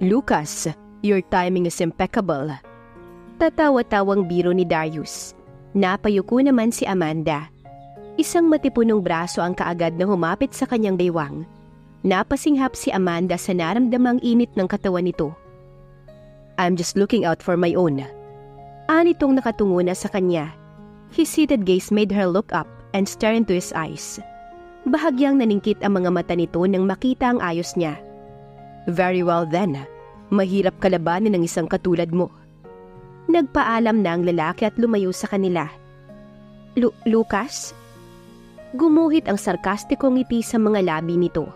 Lucas, your timing is impeccable. Tatawa-tawang biro ni Darius. Napayuko naman si Amanda. Isang matipunong braso ang kaagad na humapit sa kanyang baywang. Napasinghap si Amanda sa naramdamang init ng katawan nito. I'm just looking out for my own. Anitong nakatungo na sa kanya. His seated gaze made her look up and stare into his eyes. Bahagyang naningkit ang mga mata nito nang makita ang ayos niya. Very well then. Mahirap kalabanin ng isang katulad mo. Nagpaalam na ang lalaki at lumayo sa kanila. Lucas? Gumuhit ang sarkastikong ngiti sa mga labi nito.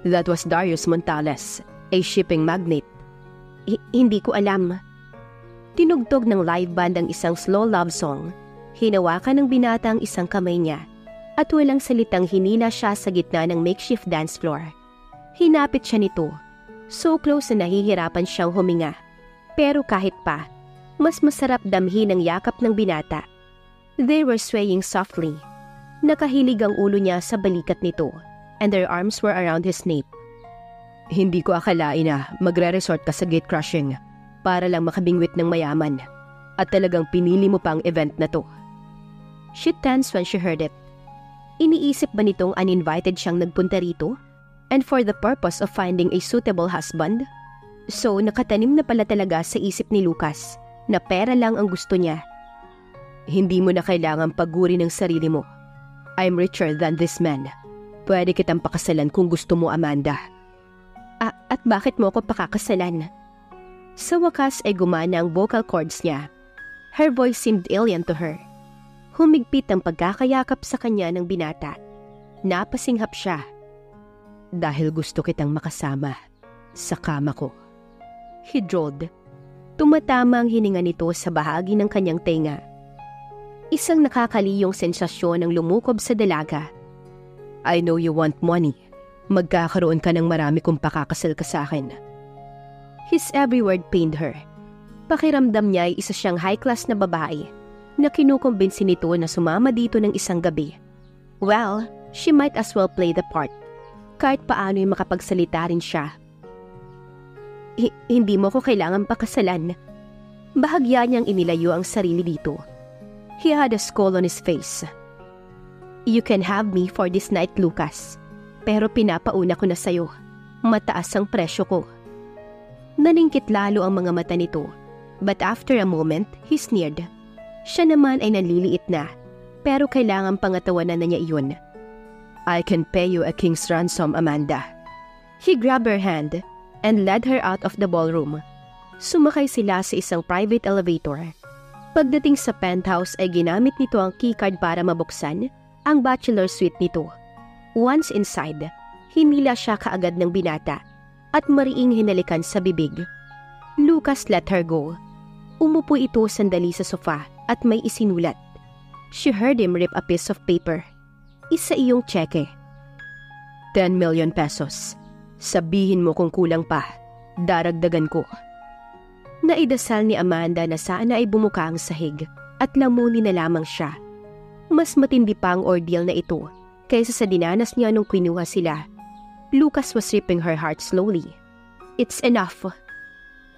That was Darius Montales, a shipping magnate. Hindi ko alam. Tinugtog ng live band ang isang slow love song. Hinawakan ng binata ang isang kamay niya at walang salitang hinila siya sa gitna ng makeshift dance floor. Hinapit siya nito. So close na nahihirapan siyang huminga. Pero kahit pa, mas masarap damhin ang yakap ng binata. They were swaying softly. Nakahilig ang ulo niya sa balikat nito and their arms were around his nape. Hindi ko akalain na magre-resort ka sa gate crushing para lang makabingwit ng mayaman at talagang pinili mo pa ang event na to. She tensed when she heard it. Iniisip ba nitong uninvited siyang nagpunta rito? And for the purpose of finding a suitable husband? So nakatanim na pala talaga sa isip ni Lucas na pera lang ang gusto niya. Hindi mo na kailangang paguri ng sarili mo. I'm richer than this man. Pwede kitang pakasalan kung gusto mo, Amanda. At bakit mo ako pakakasalan? Sa wakas ay gumana ang vocal cords niya. Her voice seemed alien to her. Humigpit ang pagkakayakap sa kanya ng binata. Napasinghap siya. Dahil gusto kitang makasama sa kama ko. He drawled. Tumatama ang hininga nito sa bahagi ng kanyang tenga. Isang nakakaliyong sensasyon ang lumukob sa dalaga. I know you want money. Magkakaroon ka ng marami kung pakakasal ka sa akin. His every word pained her. Pakiramdam niya ay isa siyang high-class na babae na kinukumbinsi nito na sumama dito ng isang gabi. Well, she might as well play the part. Kahit paano'y makapagsalita rin siya. Hindi mo ko kailangan pakasalan. Bahagya niyang inilayo ang sarili dito. He had a skull on his face. You can have me for this night, Lucas. Pero pinapauna ko na sa'yo. Mataas ang presyo ko. Naningkit lalo ang mga mata nito. But after a moment, he sneered. Siya naman ay nanliliit na. Pero kailangan pangatawanan na niya iyon. I can pay you a king's ransom, Amanda. He grabbed her hand and led her out of the ballroom. Sumakay sila sa isang private elevator. Pagdating sa penthouse ay ginamit nito ang keycard para mabuksan ang bachelor suite nito. Once inside, hinila siya kaagad ng binata at mariing hinalikan sa bibig. Lucas let her go. Umupo ito sandali sa sofa at may isinulat. She heard him rip a piece of paper. Isa iyong tseke. 10 million pesos. Sabihin mo kung kulang pa. Daragdagan ko. Naidasal ni Amanda na sana ay bumuka ang sahig at lamunin na lamang siya. Mas matindi pa ang ordeal na ito kaysa sa dinanas niya nung kinuha sila. Lucas was ripping her heart slowly. It's enough.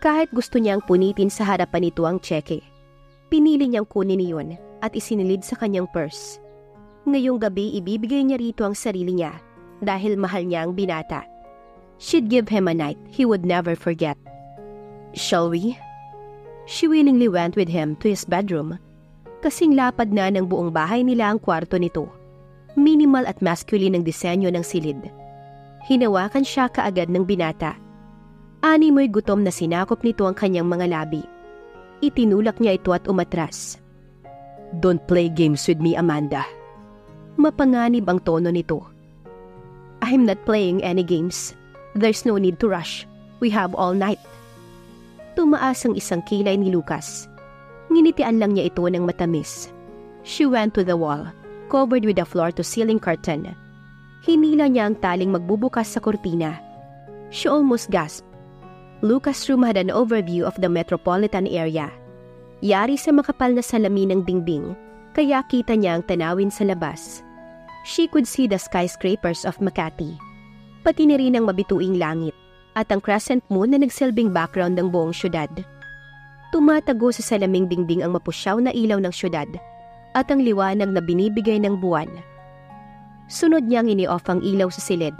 Kahit gusto niyang punitin sa harapan nito ang tseke, pinili niyang kunin iyon at isinilid sa kanyang purse. Ngayong gabi ibibigay niya rito ang sarili niya dahil mahal niya ang binata. She'd give him a night he would never forget. Shall we? She willingly went with him to his bedroom. Kasing lapad na ng buong bahay nila ang kwarto nito. Minimal at masculine ang disenyo ng silid. Hinawakan siya kaagad ng binata. Animoy gutom na sinakop nito ang kanyang mga labi. Itinulak niya ito at umatras. Don't play games with me, Amanda. Mapanganib ang tono nito. I'm not playing any games. There's no need to rush. We have all night. Tumaas ang isang kilay ni Lucas. Nginitian lang niya ito ng matamis. She went to the wall, covered with a floor-to-ceiling curtain. Hinila niya ang taling magbubukas sa kurtina. She almost gasped. Lucas' room had an overview of the metropolitan area. Yari sa makapal na salamin ng dingding, kaya kita niya ang tanawin sa labas. She could see the skyscrapers of Makati, pati na rin ang mabituing langit. at ang crescent moon na nagsilbing background ng buong syudad. Tumatago sa salaming dingding ang mapusyaw na ilaw ng syudad at ang liwanag na binibigay ng buwan. Sunod niyang ini-off ang ilaw sa silid.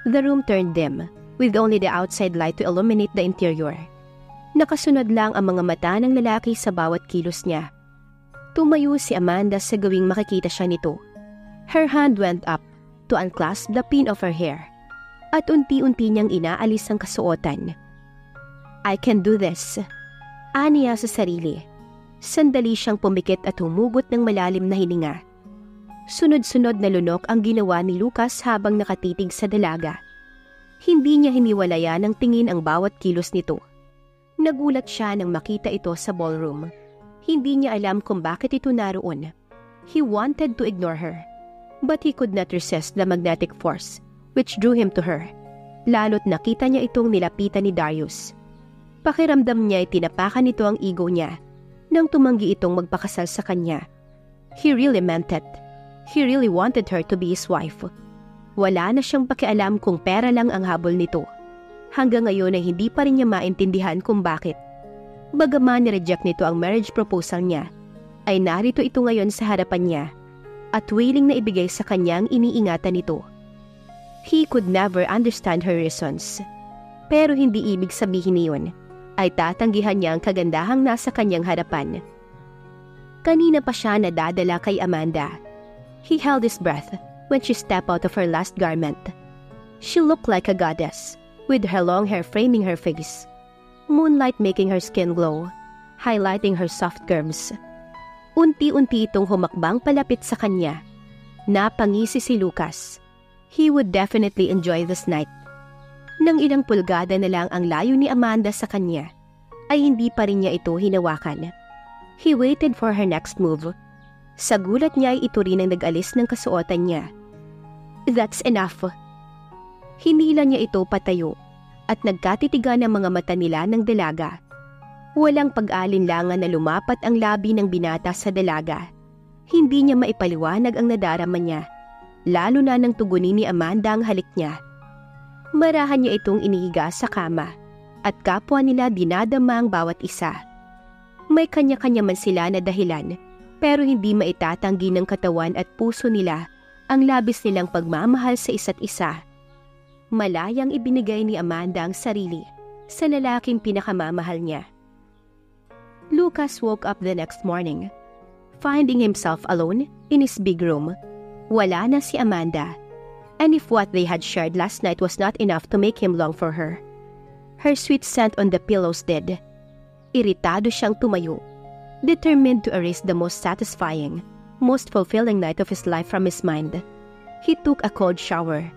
The room turned dim, with only the outside light to illuminate the interior. Nakasunod lang ang mga mata ng lalaki sa bawat kilos niya. Tumayo si Amanda sa gawing makikita siya nito. Her hand went up to unclasp the pin of her hair, at unti-unti niyang inaalis ang kasuotan. I can do this, aniya sa sarili. Sandali siyang pumikit at humugot ng malalim na hininga. Sunod-sunod na lunok ang ginawa ni Lucas habang nakatitig sa dalaga. Hindi niya hiniwalayan ng tingin ang bawat kilos nito. Nagulat siya nang makita ito sa ballroom. Hindi niya alam kung bakit ito naroon. He wanted to ignore her, but he could not resist the magnetic force which drew him to her. Lalo't nakita niya itong nilapitan ni Darius. Pakiramdam niya ay tinapakan nito ang ego niya nang tumanggi itong magpakasal sa kanya. He really meant it. He really wanted her to be his wife. Wala na siyang pakialam kung pera lang ang habol nito. Hanggang ngayon ay hindi pa rin niya maintindihan kung bakit. Bagaman ni-reject nito ang marriage proposal niya, ay narito ito ngayon sa harapan niya at willing na ibigay sa kanyang iniingatan nito. He could never understand her reasons. Pero hindi ibig sabihin niyon ay tatanggihan niya ang kagandahang nasa kanyang harapan. Kanina pa siya nadadala kay Amanda. He held his breath when she stepped out of her last garment. She looked like a goddess, with her long hair framing her face, moonlight making her skin glow, highlighting her soft curves. Unti-unti itong humakbang palapit sa kanya. Napangisi si Lucas. He would definitely enjoy this night. Nang ilang pulgada na lang ang layo ni Amanda sa kanya, ay hindi pa rin niya ito hinawakan. He waited for her next move. Sa gulat niya ay ito rin ang nag-alis ng kasuotan niya. That's enough. Hinila niya ito patayo at nagkatitigan ang mga mata nila ng dalaga. Walang pag-alinlangan na lumapat ang labi ng binata sa dalaga. Hindi niya maipaliwanag ang nadarama niya, lalo na nang tugunin ni Amanda ang halik niya. Marahan niya itong inihiga sa kama at kapwa nila dinadama ang bawat isa. May kanya-kanya man sila na dahilan, pero hindi maitatanggi ng katawan at puso nila ang labis nilang pagmamahal sa isa't isa. Malayang ibinigay ni Amanda ang sarili sa lalaking pinakamamahal niya. Lucas woke up the next morning, finding himself alone in his big room. Wala na si Amanda, and if what they had shared last night was not enough to make him long for her, her sweet scent on the pillows did. Iritado siyang tumayo, determined to erase the most satisfying, most fulfilling night of his life from his mind. He took a cold shower,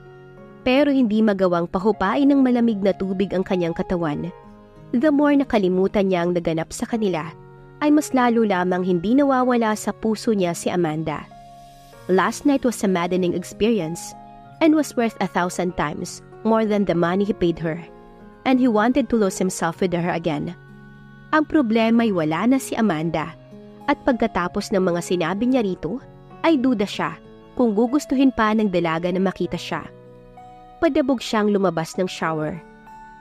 pero hindi magawang pahupain ng malamig na tubig ang kanyang katawan. The more nakalimutan niya ang naganap sa kanila, ay mas lalo lamang hindi nawawala sa puso niya si Amanda. Last night was a maddening experience and was worth 1,000 times more than the money he paid her, and he wanted to lose himself with her again. Ang problema ay wala na si Amanda, at pagkatapos ng mga sinabi niya rito, ay duda siya kung gugustuhin pa ng dalaga na makita siya. Padabog siyang lumabas ng shower.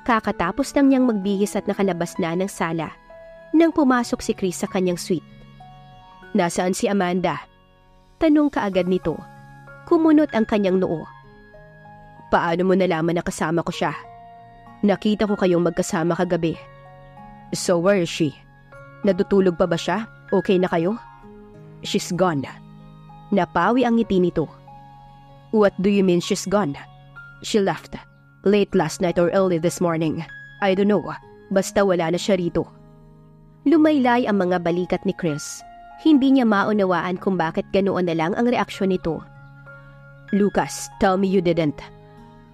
Kakatapos lang niyang magbihis at nakalabas na ng sala nang pumasok si Chris sa kanyang suite. Nasaan si Amanda? Tanong kaagad nito. Kumunot ang kanyang noo. Paano mo nalaman na kasama ko siya? Nakita ko kayong magkasama kagabi. So where is she? Natutulog pa ba siya? Okay na kayo? She's gone. Napawi ang ngiti nito. What do you mean she's gone? She left. Late last night or early this morning. I don't know. Basta wala na siya rito. Lumaylay ang mga balikat ni Chris. Hindi niya maunawaan kung bakit ganoon na lang ang reaksyon nito. Lucas, tell me you didn't.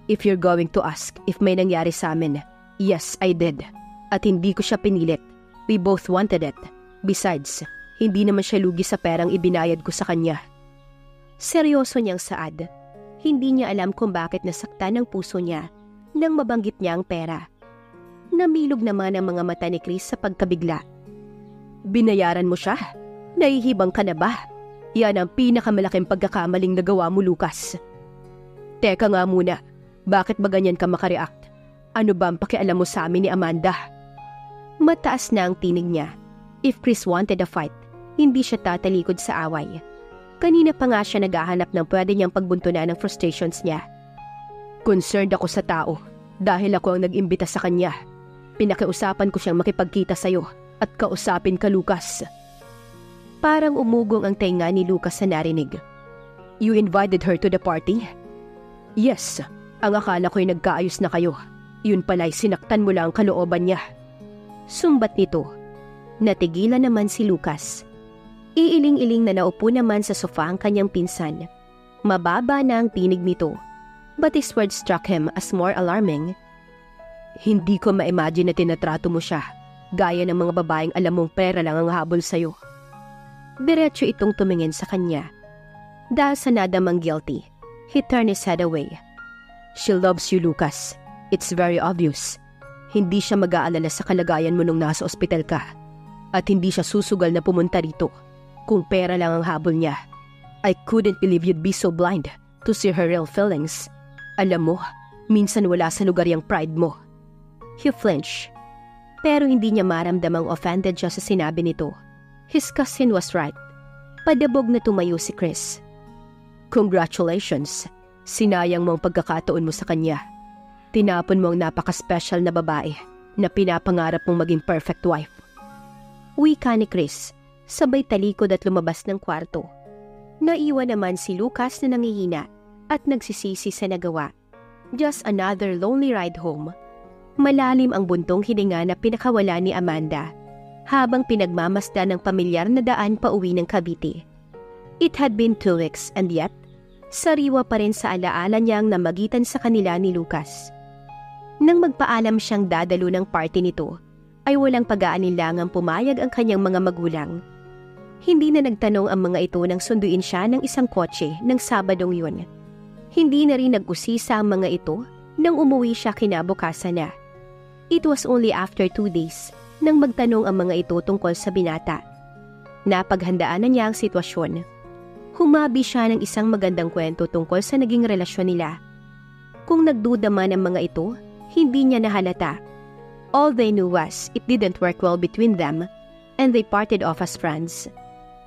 If you're going to ask if may nangyari sa amin, yes, I did. At hindi ko siya pinilit. We both wanted it. Besides, hindi naman siya lugi sa perang ibinayad ko sa kanya. Seryoso niyang saad. Hindi niya alam kung bakit nasaktan ang puso niya nang mabanggit niya ang pera. Namilog naman ang mga mata ni Chris sa pagkabigla. Binayaran mo siya? Nahihibang ka na ba? Yan ang pinakamalaking pagkakamaling nagawa mo, Lucas. Teka nga muna, bakit ba ganyan ka makareact? Ano ba ang pakialam mo sa amin ni Amanda? Mataas na ang tinig niya. If Chris wanted a fight, hindi siya tatalikod sa away. Kanina pa nga siya naghahanap ng pwede niyang pagbuntunan ng frustrations niya. Concerned ako sa tao dahil ako ang nag-imbita sa kanya. Pinakiusapan ko siyang makipagkita sa'yo at kausapin ka, Lucas. Parang umugong ang tenga ni Lucas sa narinig. You invited her to the party? Yes, ang akala ko'y nagkaayos na kayo. Yun pala'y sinaktan mo lang ang kalooban niya. Sumbat nito. Natigilan naman si Lucas. Iiling-iling na naupo naman sa sofa ang kanyang pinsan. Mababa na ang tinig nito. But his words struck him as more alarming. Hindi ko ma-imagine na tinatrato mo siya, gaya ng mga babaeng alam mong pera lang ang habol sa'yo. Diretso itong tumingin sa kanya. Dahil sa nadamang guilty, he turned his head away. She loves you, Lucas. It's very obvious. Hindi siya mag-aalala sa kalagayan mo nung nasa ospital ka. At hindi siya susugal na pumunta rito kung pera lang ang habol niya. I couldn't believe you'd be so blind to see her real feelings. Alam mo, minsan wala sa lugar yung pride mo. He flinched. Pero hindi niya maramdamang offended siya sa sinabi nito. His cousin was right. Padabog na tumayo si Chris. Congratulations. Sinayang mo ang pagkakataon mo sa kanya. Tinapon mo ang napaka-special na babae na pinapangarap mong maging perfect wife. Wika ni Chris, sabay talikod at lumabas ng kwarto. Naiwan naman si Lucas na nangihina at nagsisisi sa nagawa. Just another lonely ride home. Malalim ang buntong hininga na pinakawala ni Amanda habang pinagmamasdan ng pamilyar na daan pauwi ng Cavite. It had been 2 weeks and yet, sariwa pa rin sa alaala niyang namagitan sa kanila ni Lucas. Nang magpaalam siyang dadalo ng party nito, ay walang pag-aalinlangang pumayag ang kanyang mga magulang. Hindi na nagtanong ang mga ito nang sunduin siya ng isang kotse ng Sabadong yun. Hindi na rin nag-usisa ang mga ito nang umuwi siya kinabukasan na. It was only after 2 days nang magtanong ang mga ito tungkol sa binata. Napaghandaan na niya ang sitwasyon. Humabi siya ng isang magandang kwento tungkol sa naging relasyon nila. Kung nagduda man ang mga ito, hindi niya nahalata. All they knew was it didn't work well between them and they parted off as friends.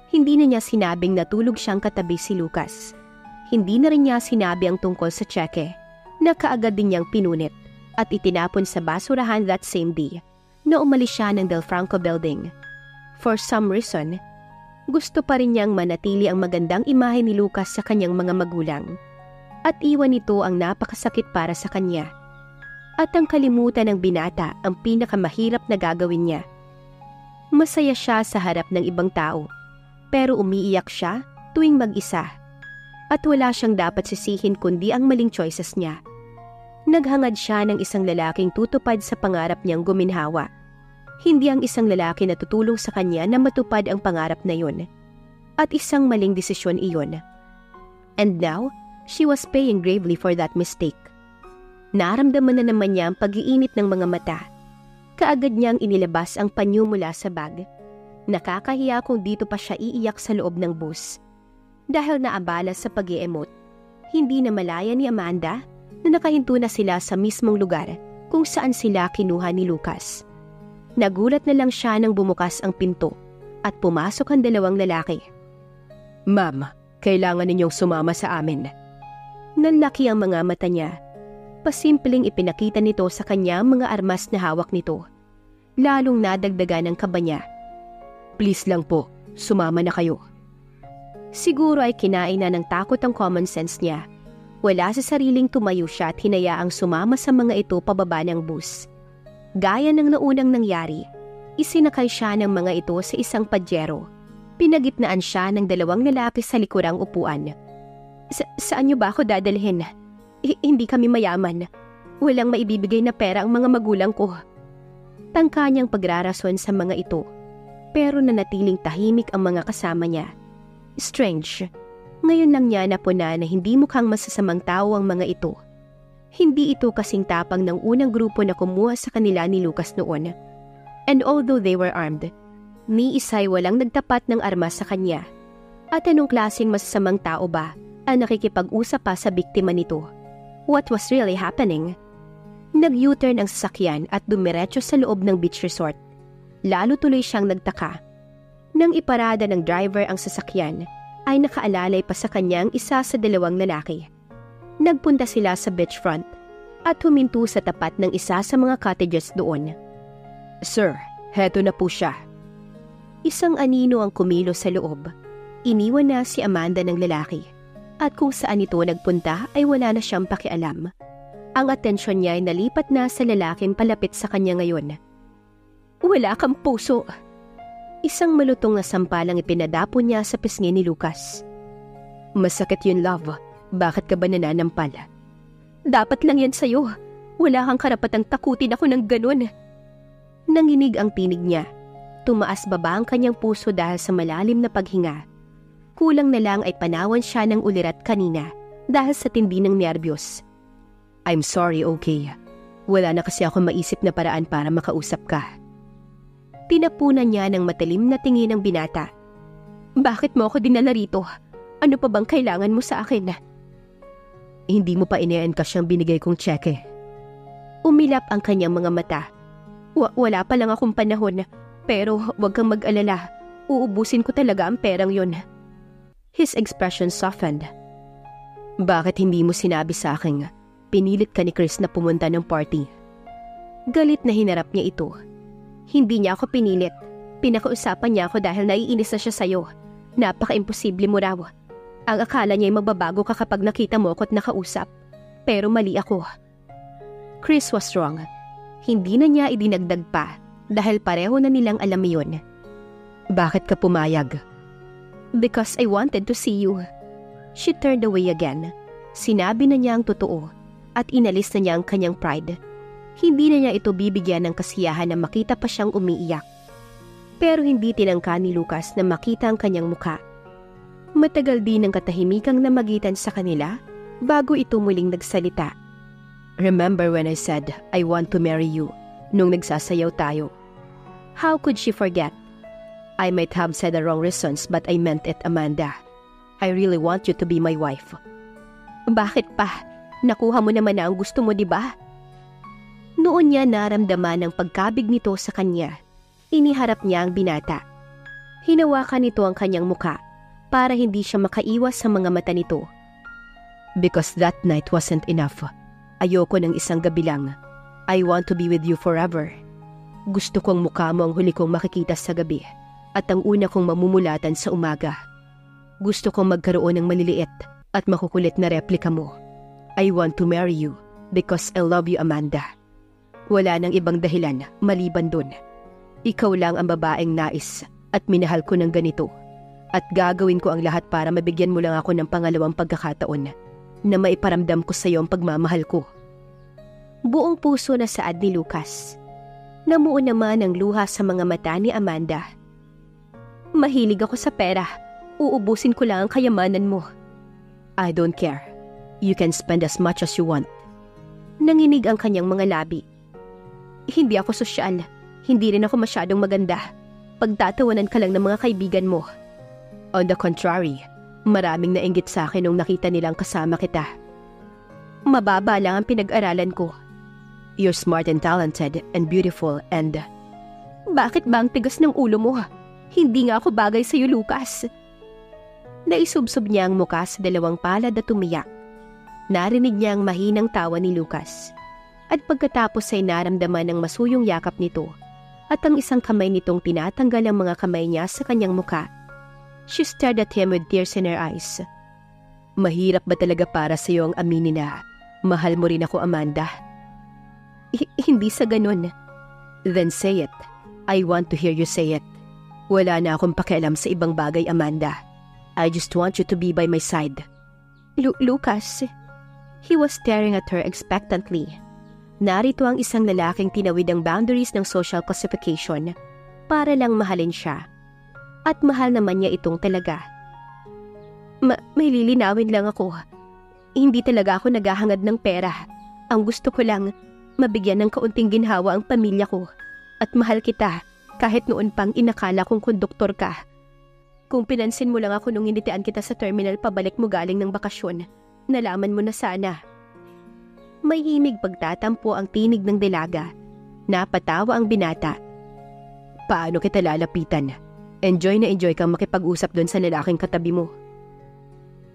Hindi na niya sinabing natulog siyang katabi si Lucas. Hindi na rin niya sinabi ang tungkol sa tseke na kaagad din niyang pinunit at itinapon sa basurahan that same day na umalis siya ng Del Franco building. For some reason, gusto pa rin niyang manatili ang magandang imahe ni Lucas sa kanyang mga magulang at iwan nito ang napakasakit para sa kanya. At ang kalimutan ng binata ang pinakamahirap na gagawin niya. Masaya siya sa harap ng ibang tao, pero umiiyak siya tuwing mag-isa. At wala siyang dapat sisihin kundi ang maling choices niya. Naghangad siya ng isang lalaking tutupad sa pangarap niyang guminhawa. Hindi ang isang lalaki na tutulong sa kanya na matupad ang pangarap na yun. At isang maling desisyon iyon. And now, she was paying gravely for that mistake. Naramdaman na naman niya ang pag-iinit ng mga mata. Kaagad niyang inilabas ang panyo mula sa bag. Nakakahiya kung dito pa siya iiyak sa loob ng bus. Dahil naabala sa pag-i-emote, hindi na malaya ni Amanda na nakahinto na sila sa mismong lugar kung saan sila kinuha ni Lucas. Nagulat na lang siya nang bumukas ang pinto at pumasok ang dalawang lalaki. Ma'am, kailangan ninyong sumama sa amin. Nanlaki ang mga mata niya. Pasimpleng ipinakita nito sa kanya mga armas na hawak nito. Lalong nadagdagan ang kaba niya. Please lang po, sumama na kayo. Siguro ay kinain na ng takot ang common sense niya. Wala sa sariling tumayo siya at hinayaang sumama sa mga ito pababa ng bus. Gaya ng naunang nangyari, isinakay siya ng mga ito sa isang pajero. Pinagitnaan siya ng dalawang lalaki sa likurang upuan. Saan niyo ba ako dadalhin? Hindi kami mayaman. Walang maibibigay na pera ang mga magulang ko. Tangka niyang pagrarason sa mga ito, pero nanatiling tahimik ang mga kasama niya. Strange, ngayon lang niya napuna na hindi mukhang masasamang tao ang mga ito. Hindi ito kasing tapang ng unang grupo na kumuha sa kanila ni Lucas noon. And although they were armed, ni isa'y walang nagtapat ng armas sa kanya. At anong klaseng masasamang tao ba ang nakikipag-usap pa sa biktima nito? What was really happening? Nag-U-turn ang sasakyan at dumiretso sa loob ng beach resort. Lalo tuloy siyang nagtaka. Nang iparada ng driver ang sasakyan, ay nakaalalay pa sa kanyang isa sa dalawang lalaki. Nagpunta sila sa beachfront at huminto sa tapat ng isa sa mga cottages doon. "Sir, heto na po siya." Isang anino ang kumilos sa loob. Iniwan na si Amanda ng lalaki at kung saan ito nagpunta ay wala na siyang pakialam. Ang atensyon niya ay nalipat na sa lalaking palapit sa kanya ngayon. "Wala kang puso." Isang malutong na sampalang ipinadapo niya sa pisngi ni Lucas. "Masakit yun, love. Bakit ka ba nananampal?" "Dapat lang yan sa'yo. Wala kang karapatang takutin ako ng ganun." Nanginig ang tinig niya. Tumaas baba ang kanyang puso dahil sa malalim na paghinga. Kulang na lang ay panawan siya ng ulirat kanina dahil sa tindi ng nerbiyos. "I'm sorry, okay? Wala na kasi ako maisip na paraan para makausap ka." Tinapunan niya ng matalim na tingin ng binata. "Bakit mo ako dinala rito? Ano pa bang kailangan mo sa akin?" "Hindi mo pa ine-encash ang binigay kong tseke." Umilap ang kanyang mga mata. Wala pa lang akong panahon, pero huwag kang mag-alala. Uubusin ko talaga ang perang yon." His expression softened. "Bakit hindi mo sinabi sa akin? Pinilit ka ni Chris na pumunta ng party." Galit na hinarap niya ito. "Hindi niya ako pinilit. Pinakausapan niya ako dahil naiinis na siya sa'yo. Napaka-imposible mo raw. Ang akala niya ay mababago ka kapag nakita mo ako at nakausap. Pero mali ako." Chris was wrong. Hindi na niya idinagdag pa dahil pareho na nilang alam yun. "Bakit ka pumayag?" "Because I wanted to see you." She turned away again. Sinabi na niya ang totoo at inalis na niya ang kanyang pride. Hindi na niya ito bibigyan ng kasiyahan na makita pa siyang umiiyak. Pero hindi tinangka ni Lucas na makita ang kanyang muka. Matagal din ang katahimikang namagitan sa kanila bago ito muling nagsalita. "Remember when I said I want to marry you nung nagsasayaw tayo?" How could she forget? "I might have said the wrong reasons but I meant it, Amanda. I really want you to be my wife." "Bakit pa? Nakuha mo naman na ang gusto mo, di ba?" Noon niya naramdaman ang pagkabig nito sa kanya. Iniharap niya ang binata. Hinawakan nito ang kanyang muka para hindi siya makaiwas sa mga mata nito. "Because that night wasn't enough. Ayoko ng isang gabi lang. I want to be with you forever. Gusto kong mukha mo ang huli kong makikita sa gabi at ang una kong mamumulatan sa umaga. Gusto kong magkaroon ng maliliit at makukulit na replika mo. I want to marry you because I love you, Amanda. Wala nang ibang dahilan maliban dun. Ikaw lang ang babaeng nais at minahal ko ng ganito. At gagawin ko ang lahat para mabigyan mo lang ako ng pangalawang pagkakataon na maiparamdam ko sa iyo ang pagmamahal ko." Buong puso na saad ni Lucas. Namuo naman ang luha sa mga mata ni Amanda. "Mahilig ako sa pera. Uubusin ko lang ang kayamanan mo." "I don't care. You can spend as much as you want." Nanginig ang kanyang mga labi. "Hindi ako sosyal. Hindi rin ako masyadong maganda. Pagtatawanan ka lang ng mga kaibigan mo." "On the contrary, maraming nainggit sa akin nung nakita nilang kasama kita." "Mababa lang ang pinag-aralan ko." "You're smart and talented and beautiful and..." "Bakit ba ang tigas ng ulo mo? Hindi nga ako bagay sa'yo, Lucas." Naisubsob niya ang muka sa dalawang palad at umiyak. Narinig niya ang mahinang tawa ni Lucas. At pagkatapos ay naramdaman ng masuyong yakap nito at ang isang kamay nitong tinatanggal ang mga kamay niya sa kanyang muka. She stared at him with tears in her eyes. "Mahirap ba talaga para sa iyo ang aminin na mahal mo rin ako, Amanda?" Hindi sa ganun." "Then say it. I want to hear you say it. Wala na akong pakialam sa ibang bagay, Amanda. I just want you to be by my side." Lucas." He was staring at her expectantly. Narito ang isang lalaking tinawid ang boundaries ng social classification para lang mahalin siya. At mahal naman niya itong talaga. May lilinawin lang ako. Hindi talaga ako naghahangad ng pera. Ang gusto ko lang, mabigyan ng kaunting ginhawa ang pamilya ko. At mahal kita, kahit noon pang inakala kong konduktor ka. Kung pinansin mo lang ako nung initian kita sa terminal pabalik mo galing ng bakasyon, nalaman mo na sana." May himig pagtatampo ang tinig ng dalaga. Napatawa ang binata. Paano kita lalapitan? Enjoy na enjoy kang makipag-usap doon sa lalaking katabi mo.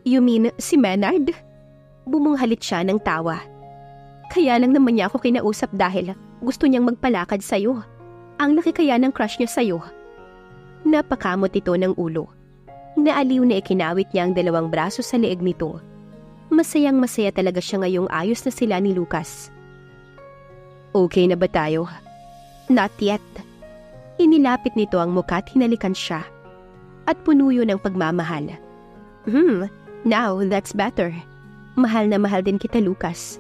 You mean si Maynard? Bumunghalit siya ng tawa. Kaya lang naman niya ako kinausap dahil gusto niyang magpalakad sa'yo. Ang laki kaya ng crush niya sa'yo. Napakamot ito ng ulo. Naaliw na ikinawit niya ang dalawang braso sa leeg nito. Masayang masaya talaga siya ngayong ayos na sila ni Lucas. Okay na ba tayo? Not yet. Inilapit nito ang mukha at hinalikan siya. At puno yun ng pagmamahal. Now that's better. Mahal na mahal din kita, Lucas.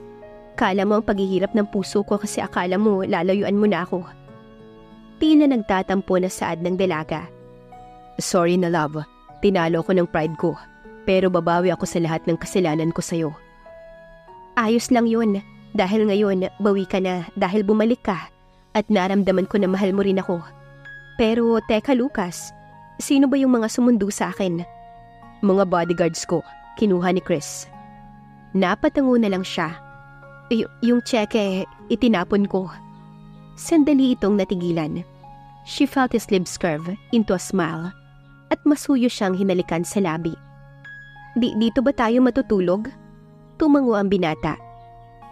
Kala mo ang paghihirap ng puso ko kasi akala mo lalayuan mo na ako. Tila nagtatampo na saad ng dalaga. Sorry na love, tinalo ko ng pride ko. Pero babawi ako sa lahat ng kasalanan ko sa'yo. Ayos lang yun. Dahil ngayon, bawi ka na dahil bumalik ka. At naramdaman ko na mahal mo rin ako. Pero teka Lucas, sino ba yung mga sumundo sa akin? Mga bodyguards ko, kinuha ni Chris. Napatango na lang siya. Yung tseke, itinapon ko. Sandali itong natigilan. She felt his lips curve into a smile. At masuyo siyang hinalikan sa labi. Dito ba tayo matutulog? Tumango ang binata.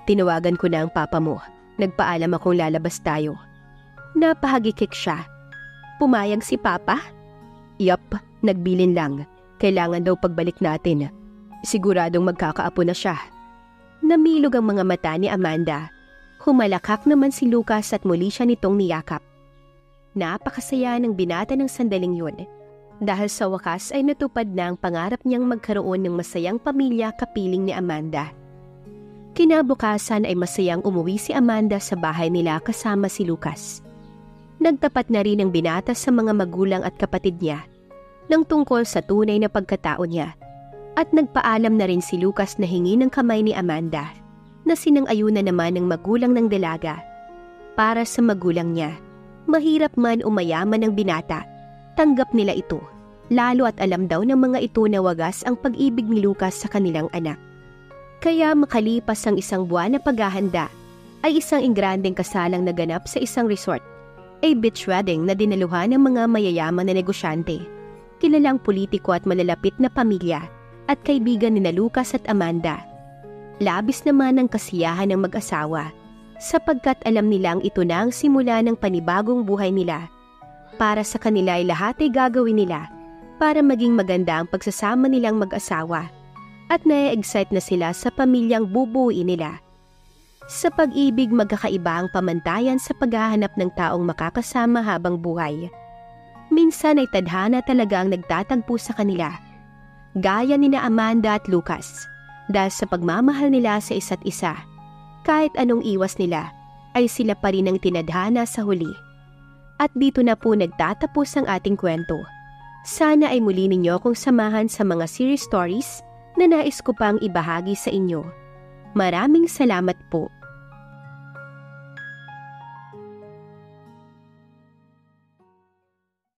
Tinawagan ko na ang papa mo. Nagpaalam akong lalabas tayo. Napahagikik siya. Pumayag si papa? Yup, nagbilin lang. Kailangan daw pagbalik natin. Siguradong magkakaapo na siya. Namilog ang mga mata ni Amanda. Humalakak naman si Lucas at muli siya nitong niyakap. Napakasaya ng binata ng sandaling yun. Dahil sa wakas ay natupad na ang pangarap niyang magkaroon ng masayang pamilya kapiling ni Amanda. Kinabukasan ay masayang umuwi si Amanda sa bahay nila kasama si Lucas. Nagtapat na rin ang binata sa mga magulang at kapatid niya nang tungkol sa tunay na pagkatao niya. At nagpaalam na rin si Lucas na hingi ng kamay ni Amanda na sinang-ayunan naman ng magulang ng dalaga. Para sa magulang niya, mahirap man o mayaman ang binata, tanggap nila ito, lalo at alam daw ng mga ito na wagas ang pag-ibig ni Lucas sa kanilang anak. Kaya makalipas ang isang buwan na paghahanda, ay isang ingrandeng kasalang naganap sa isang resort, a beach wedding na dinaluhan ng mga mayayaman na negosyante, kilalang politiko at malalapit na pamilya, at kaibigan ni Lucas at Amanda. Labis naman ang kasiyahan ng mag-asawa, sapagkat alam nilang ito na ang simula ng panibagong buhay nila. Para sa kanila ay lahat ay gagawin nila para maging maganda ang pagsasama nilang mag-asawa at na-excite na sila sa pamilyang bubuuin nila. Sa pag-ibig magkakaiba ang pamantayan sa paghahanap ng taong makakasama habang buhay. Minsan ay tadhana talaga ang nagtatagpo sa kanila. Gaya ni na Amanda at Lucas dahil sa pagmamahal nila sa isa't isa. Kahit anong iwas nila ay sila pa rin ang tinadhana sa huli. At dito na po nagtatapos ang ating kwento. Sana ay muli ninyo akong samahan sa mga series stories na nais ko pang ibahagi sa inyo. Maraming salamat po.